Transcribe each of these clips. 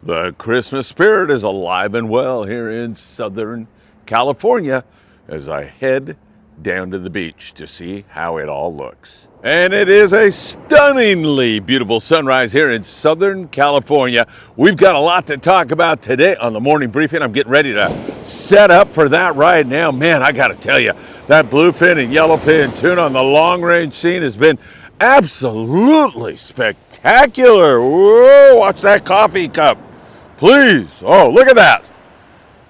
The Christmas spirit is alive and well here in Southern California as I head down to the beach to see how it all looks. And it is a stunningly beautiful sunrise here in Southern California. We've got a lot to talk about today on the morning briefing. I'm getting ready to set up for that right now. Man, I got to tell you, that bluefin and yellowfin tuna on the long range scene has been absolutely spectacular. Whoa, watch that coffee cup. Please. Oh, look at that.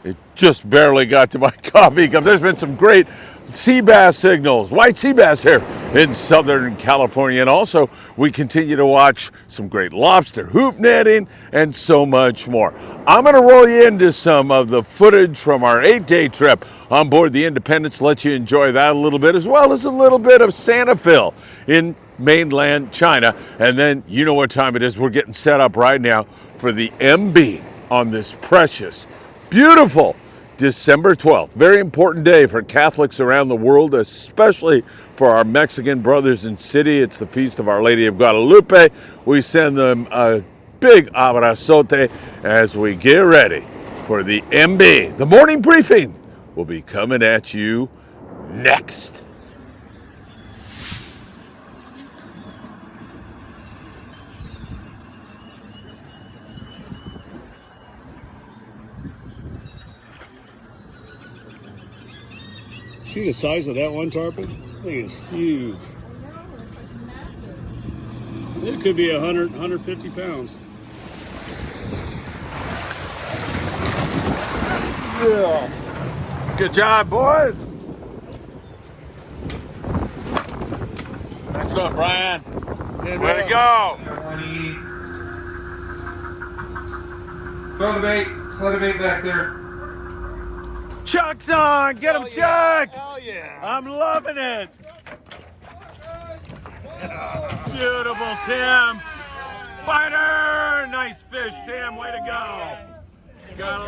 It just barely got to my coffee cup. There's been some great sea bass signals, white sea bass here in Southern California. And also, we continue to watch some great lobster, hoop netting, and so much more. I'm going to roll you into some of the footage from our 8-day trip on board the Independence, let you enjoy that a little bit, as well as a little bit of Santa Fe in mainland China. And then you know what time it is. We're getting set up right now for the MB on this precious, beautiful December 12th. Very important day for Catholics around the world, especially for our Mexican brothers in city. It's the Feast of Our Lady of Guadalupe. We send them a big abrazote as we get ready for the MB. The morning briefing will be coming at you next. See the size of that one tarpon? I think it's huge. It could be 150 pounds. Yeah. Good job, boys. Nice going, Brian. Way to go. Throw the bait. Throw the bait back there. Chuck's on. Get him, Chuck. Hell yeah. I'm loving it. Beautiful, Tim. Biter. Nice fish, Tim. Way to go.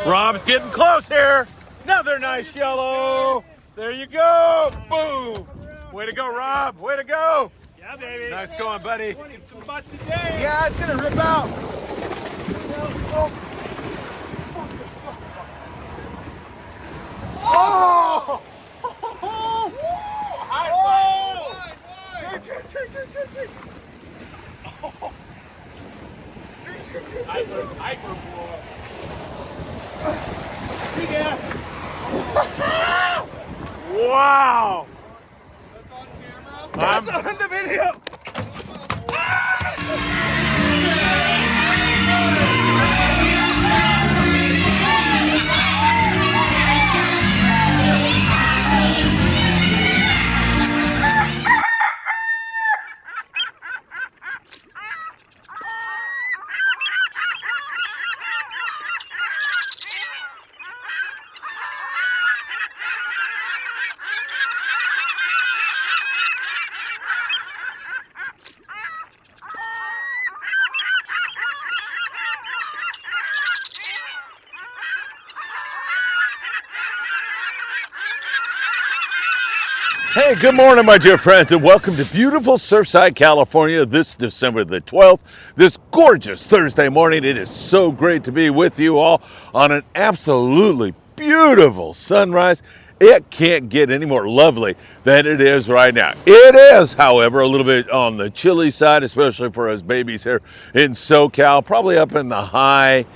Rob's getting close here. Another nice yellow. There you go. Boom. Way to go, Rob. Way to go. Yeah, baby. Nice going, buddy. Yeah, it's going to rip out. Oh! Wow. That's on the video. Hey, good morning, my dear friends, and welcome to beautiful Surfside, California this December the 12th, this gorgeous Thursday morning. It is so great to be with you all on an absolutely beautiful sunrise. It can't get any more lovely than it is right now. It is, however, a little bit on the chilly side, especially for us babies here in SoCal, probably up in the high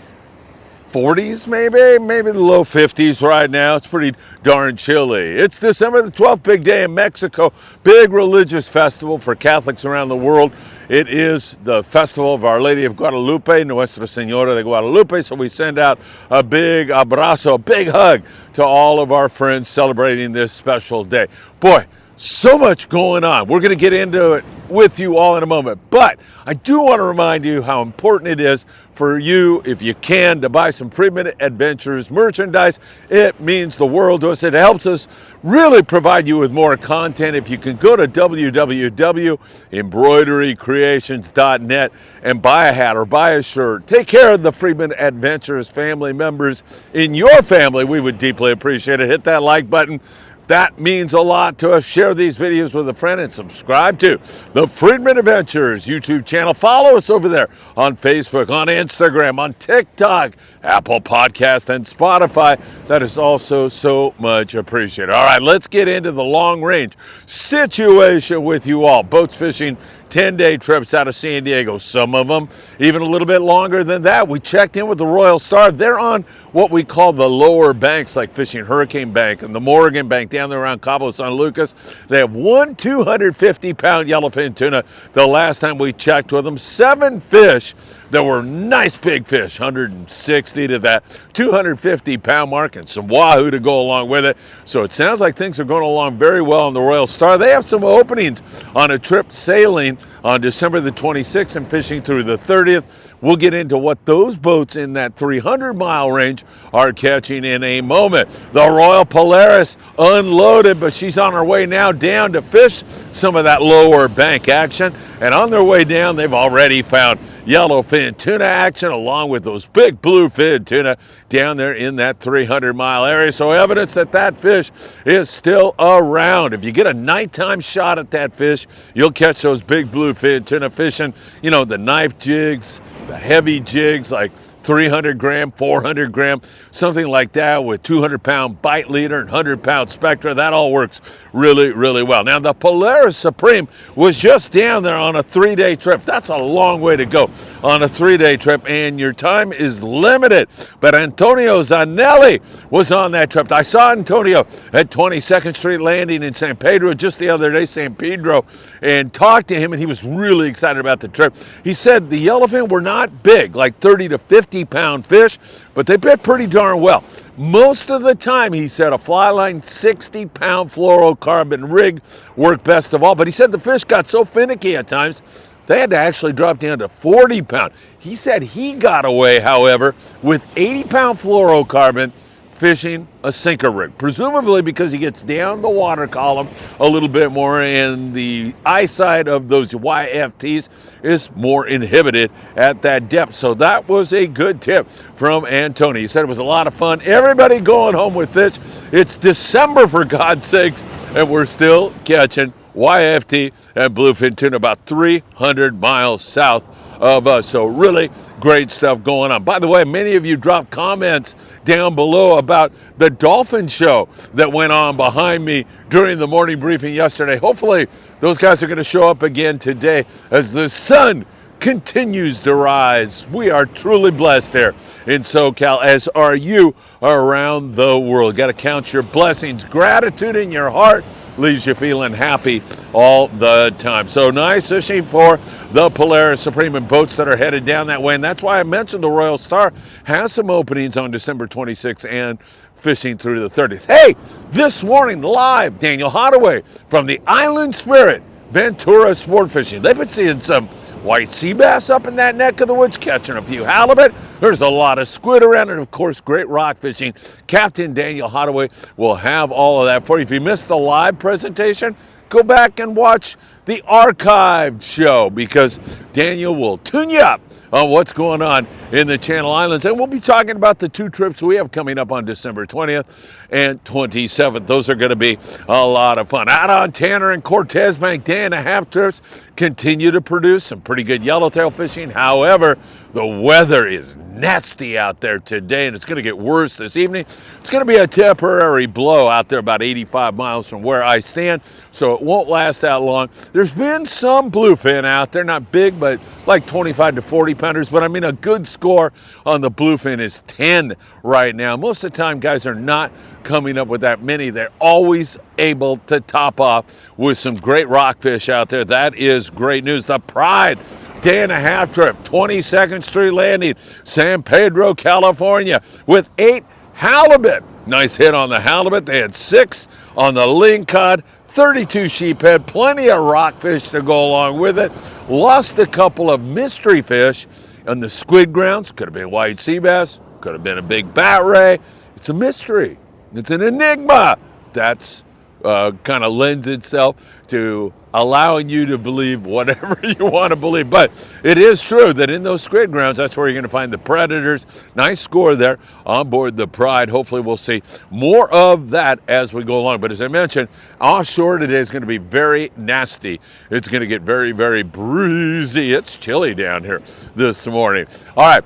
40s, maybe the low 50s right now. It's pretty darn chilly. It's December the 12th, big day in Mexico, big religious festival for Catholics around the world. It is the festival of Our Lady of Guadalupe, Nuestra Señora de Guadalupe. So we send out a big abrazo, a big hug to all of our friends celebrating this special day. Boy, so much going on. We're going to get into it with you all in a moment. But I do want to remind you how important it is for you, if you can, to buy some Friedman Adventures merchandise. It means the world to us. It helps us really provide you with more content. If you can go to www.embroiderycreations.net and buy a hat or buy a shirt, take care of the Friedman Adventures family members in your family. We would deeply appreciate it. Hit that like button. That means a lot to us. Share these videos with a friend and subscribe to the Friedman Adventures YouTube channel. Follow us over there on Facebook, on Instagram, on TikTok, Apple Podcast, and Spotify. That is also so much appreciated. All right, let's get into the long range situation with you all. Boats fishing 10-day trips out of San Diego. Some of them even a little bit longer than that. We checked in with the Royal Star. They're on what we call the lower banks, like fishing Hurricane Bank and the Morgan Bank down there around Cabo San Lucas. They have one 250-pound yellowfin tuna the last time we checked with them. 7 fish that were nice big fish, 160 to that 250-pound mark, and some wahoo to go along with it. So it sounds like things are going along very well on the Royal Star. They have some openings on a trip sailing on December the 26th and fishing through the 30th. We'll get into what those boats in that 300-mile range are catching in a moment. The Royal Polaris unloaded, but she's on her way now down to fish some of that lower bank action. And on their way down, they've already found yellowfin tuna action along with those big bluefin tuna down there in that 300-mile area. So evidence that that fish is still around. If you get a nighttime shot at that fish, you'll catch those big bluefin tuna fishing, you know, the knife jigs, the heavy jigs like 300 gram, 400 gram, something like that with 200-pound bite leader and 100-pound spectra. That all works really, really well. Now, the Polaris Supreme was just down there on a 3-day trip. That's a long way to go on a 3-day trip, and your time is limited. But Antonio Zanelli was on that trip. I saw Antonio at 22nd Street Landing in San Pedro just the other day, San Pedro, and talked to him, and he was really excited about the trip. He said the yellowfin were not big, like 30 to 50-pound fish, but they bit pretty darn well. Most of the time, he said, a fly line 60-pound fluorocarbon rig worked best of all. But he said the fish got so finicky at times, they had to actually drop down to 40-pound. He said he got away, however, with 80-pound fluorocarbon fishing a sinker rig, presumably because he gets down the water column a little bit more and the eyesight of those YFTs is more inhibited at that depth. So that was a good tip from Antonio. He said it was a lot of fun. Everybody going home with fish. It's December, for God's sakes, and we're still catching YFT and bluefin tuna about 300 miles south of us. So really great stuff going on. By the way, many of you dropped comments down below about the dolphin show that went on behind me during the morning briefing yesterday. Hopefully those guys are going to show up again today as the sun continues to rise. We are truly blessed here in SoCal, as are you around the world. Got to count your blessings. Gratitude in your heart leaves you feeling happy all the time. So nice fishing for the Polaris Supreme and boats that are headed down that way. And that's why I mentioned the Royal Star has some openings on December 26th and fishing through the 30th. Hey, this morning live, Daniel Hottaway from the Island Spirit Ventura Sport Fishing. They've been seeing some white sea bass up in that neck of the woods, catching a few halibut. There's a lot of squid around, and of course, great rock fishing. Captain Daniel Hottaway will have all of that for you. If you missed the live presentation, go back and watch the archived show, because Daniel will tune you up on what's going on in the Channel Islands. And we'll be talking about the 2 trips we have coming up on December 20th and 27th. Those are going to be a lot of fun. Out on Tanner and Cortez Bank, day and a half trips continue to produce some pretty good yellowtail fishing. However, the weather is nasty out there today, and it's going to get worse this evening. It's going to be a temporary blow out there about 85 miles from where I stand, so it won't last that long. There's been some bluefin out there, not big, but like 25 to 40 pounders, but I mean a good score on the bluefin is 10 right now. Most of the time, guys are not coming up with that many. They're always able to top off with some great rockfish out there. That is great news. The Pride day and a half trip, 22nd Street Landing, San Pedro, California, with 8 halibut. Nice hit on the halibut. They had 6 on the lingcod, 32 sheephead, plenty of rockfish to go along with it. Lost a couple of mystery fish on the squid grounds. Could have been white sea bass, could have been a big bat ray. It's a mystery. It's an enigma. That's kind of lends itself to allowing you to believe whatever you want to believe. But it is true that in those squid grounds, that's where you're going to find the predators. Nice score there on board the Pride. Hopefully we'll see more of that as we go along. But as I mentioned, offshore today is going to be very nasty. It's going to get very, very breezy. It's chilly down here this morning. All right.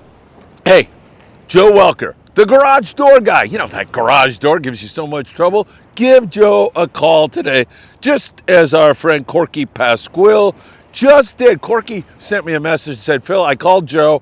Hey, Joe Welker, the garage door guy. You know, that garage door gives you so much trouble. Give Joe a call today, just as our friend Corky Pasquil just did. Corky sent me a message and said, Phil, I called Joe.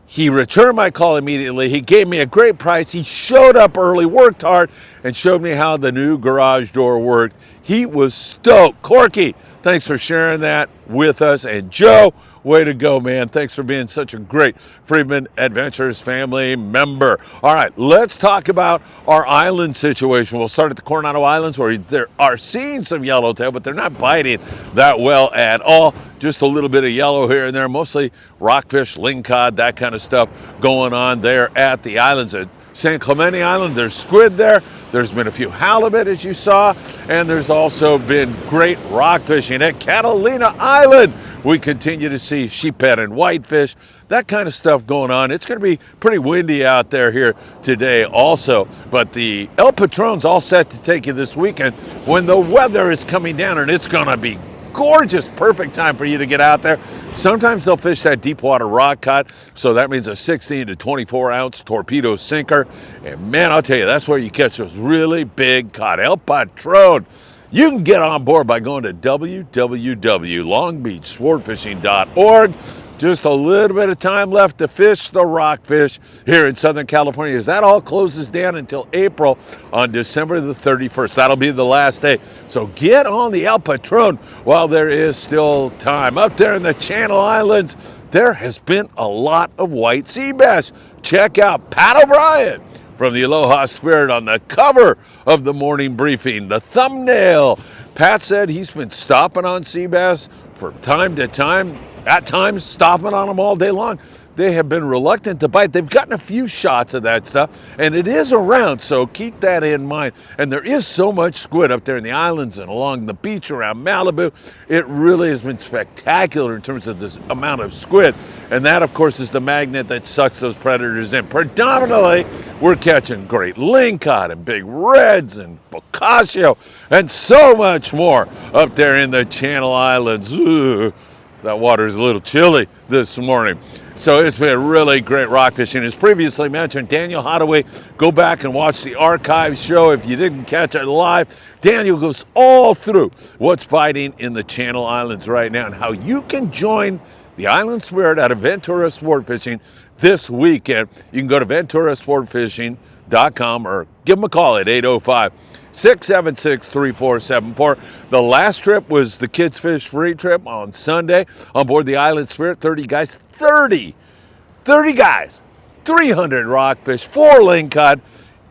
He returned my call immediately. He gave me a great price. He showed up early, worked hard, and showed me how the new garage door worked. He was stoked. Corky, thanks for sharing that with us. And Joe, way to go, man. Thanks for being such a great Friedman Adventures family member. All right, let's talk about our island situation. We'll start at the Coronado Islands, where there are seeing some yellowtail, but they're not biting that well at all. Just a little bit of yellow here and there, mostly rockfish, lingcod, that kind of stuff going on there at the islands. At San Clemente Island, there's squid there. There's been a few halibut, as you saw, and there's also been great rock fishing at Catalina Island. We continue to see sheephead and whitefish, that kind of stuff going on. It's going to be pretty windy out there here today also, but the El Patron's all set to take you this weekend when the weather is coming down, and it's going to be gorgeous, perfect time for you to get out there. Sometimes they'll fish that deep water rock cod, so that means a 16 to 24 ounce torpedo sinker. And man, I'll tell you, that's where you catch those really big cod. El Patron. You can get on board by going to www.longbeachsportfishing.org. Just a little bit of time left to fish the rockfish here in Southern California, as that all closes down until April on December the 31st. That'll be the last day. So get on the El Patron while there is still time. Up there in the Channel Islands, there has been a lot of white sea bass. Check out Pat O'Brien from the Aloha Spirit on the cover of the morning briefing, the thumbnail. Pat said he's been stopping on sea bass from time to time, at times stopping on them all day long. They have been reluctant to bite. They've gotten a few shots of that stuff, and it is around, so keep that in mind. And there is so much squid up there in the islands and along the beach around Malibu. It really has been spectacular in terms of this amount of squid. And that, of course, is the magnet that sucks those predators in. Predominantly, we're catching great lingcod and big reds and bocaccio and so much more up there in the Channel Islands. Ugh, that water is a little chilly this morning. So it's been really great rock fishing. As previously mentioned, Daniel Hadaway, go back and watch the archive show if you didn't catch it live. Daniel goes all through what's biting in the Channel Islands right now and how you can join the Island Spirit out of Ventura Sport Fishing this weekend. You can go to venturasportfishing.com or give them a call at 805-676-3474. The last trip was the Kids Fish Free trip on Sunday on board the Island Spirit. 30 guys, 30 guys, 300 rockfish, 4 lingcod.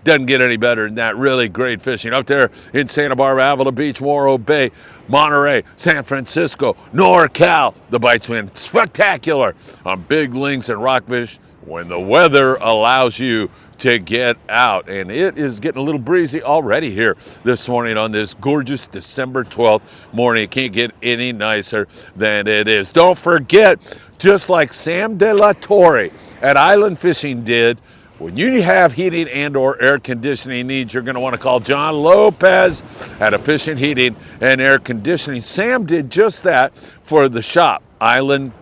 Doesn't get any better than that. Really great fishing up there in Santa Barbara, Avila Beach, Morro Bay, Monterey, San Francisco, NorCal. The bites been spectacular on big lings and rockfish when the weather allows you to get out. And it is getting a little breezy already here this morning on this gorgeous December 12th morning. It can't get any nicer than it is. Don't forget, just like Sam De La Torre at Island Fishing did, when you have heating and or air conditioning needs, you're going to want to call John Lopez at Efficient Heating and Air Conditioning. Sam did just that for the shop, Island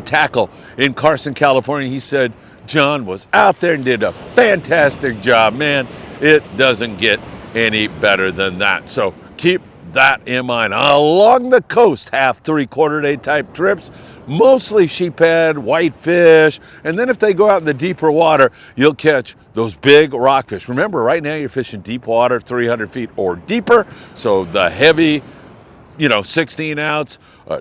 Tackle in Carson, California. He said John was out there and did a fantastic job. Man, it doesn't get any better than that. So keep that in mind. Along the coast, half, 3/4 day type trips, mostly sheephead, whitefish, and then if they go out in the deeper water, you'll catch those big rockfish. Remember, right now you're fishing deep water, 300 feet or deeper, so the heavy, 16 ounce,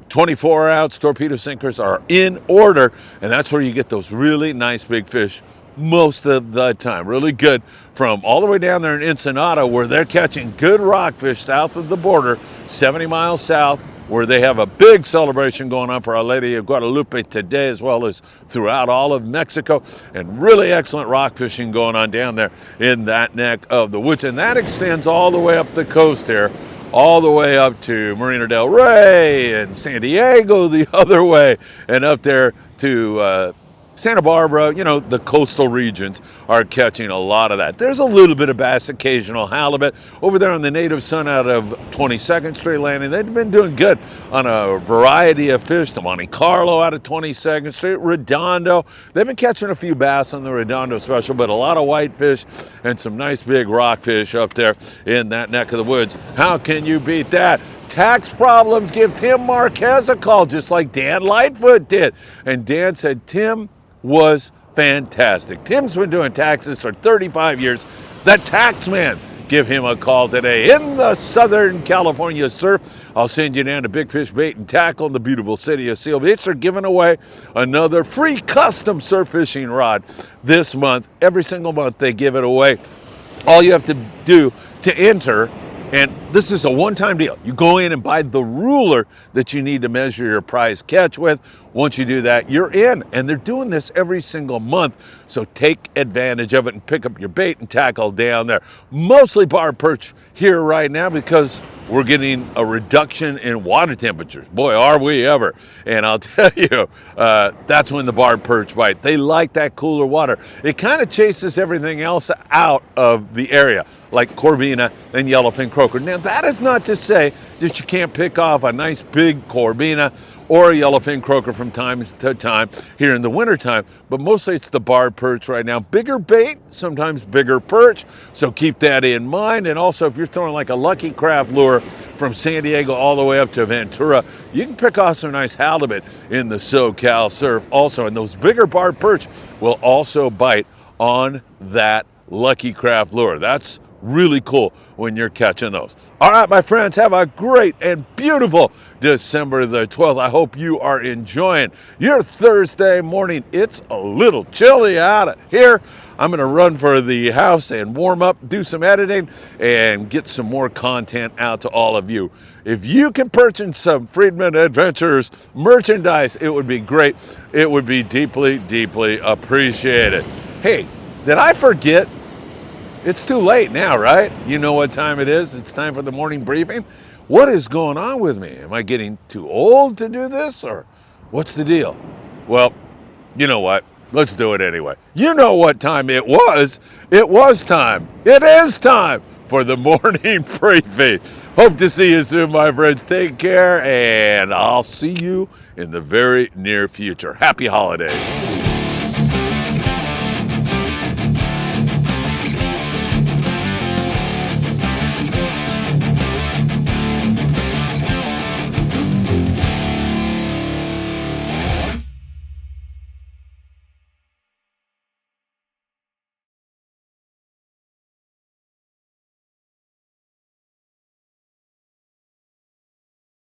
24 ounce torpedo sinkers are in order, and that's where you get those really nice big fish most of the time. Really good from all the way down there in Ensenada, where they're catching good rockfish south of the border, 70 miles south where they have a big celebration going on for Our Lady of Guadalupe today, as well as throughout all of Mexico, and really excellent rock fishing going on down there in that neck of the woods. And that extends all the way up the coast here, all the way up to Marina del Rey and San Diego the other way, and up there to Santa Barbara. You know, the coastal regions are catching a lot of that. There's a little bit of bass, occasional halibut. Over there on the Native Sun out of 22nd Street Landing, they've been doing good on a variety of fish. The Monte Carlo out of 22nd Street, Redondo. They've been catching a few bass on the Redondo special, but a lot of whitefish and some nice big rockfish up there in that neck of the woods. How can you beat that? Tax problems, give Tim Marquez a call, just like Dan Lightfoot did. And Dan said Tim was fantastic. Tim's been doing taxes for 35 years. The tax man. Give him a call today in the Southern California surf. I'll send you down to Big Fish Bait and Tackle in the beautiful city of Seal Beach. They're giving away another free custom surf fishing rod this month. Every single month they give it away. All you have to do to enter, and this is a one-time deal. You go in and buy the ruler that you need to measure your prize catch with. Once you do that, you're in. And they're doing this every single month. So take advantage of it and pick up your bait and tackle down there. Mostly bar perch here right now because we're getting a reduction in water temperatures. Boy, are we ever. And I'll tell you, that's when the bar perch bite. They like that cooler water. It kind of chases everything else out of the area, like Corvina and yellowfin croaker. Now, that is not to say that you can't pick off a nice big Corvina or a yellowfin croaker from time to time here in the wintertime, but mostly it's the barred perch right now. Bigger bait, sometimes bigger perch, so keep that in mind. And also, if you're throwing like a Lucky Craft lure from San Diego all the way up to Ventura, you can pick off some nice halibut in the SoCal surf also, and those bigger barred perch will also bite on that Lucky Craft lure. That's really cool when you're catching those. All right, my friends, have a great and beautiful December the 12th. I hope you are enjoying your Thursday morning. It's a little chilly out here. I'm gonna run for the house and warm up, do some editing, and get some more content out to all of you. If you can purchase some Friedman Adventures merchandise, it would be great. It would be deeply, deeply appreciated. Hey, did I forget? It's too late now, right? You know what time it is. It's time for the morning briefing. What is going on with me? Am I getting too old to do this, or what's the deal? Well, you know what? Let's do it anyway. You know what time it was. It was time. It is time for the morning briefing. Hope to see you soon, my friends. Take care, and I'll see you in the very near future. Happy holidays.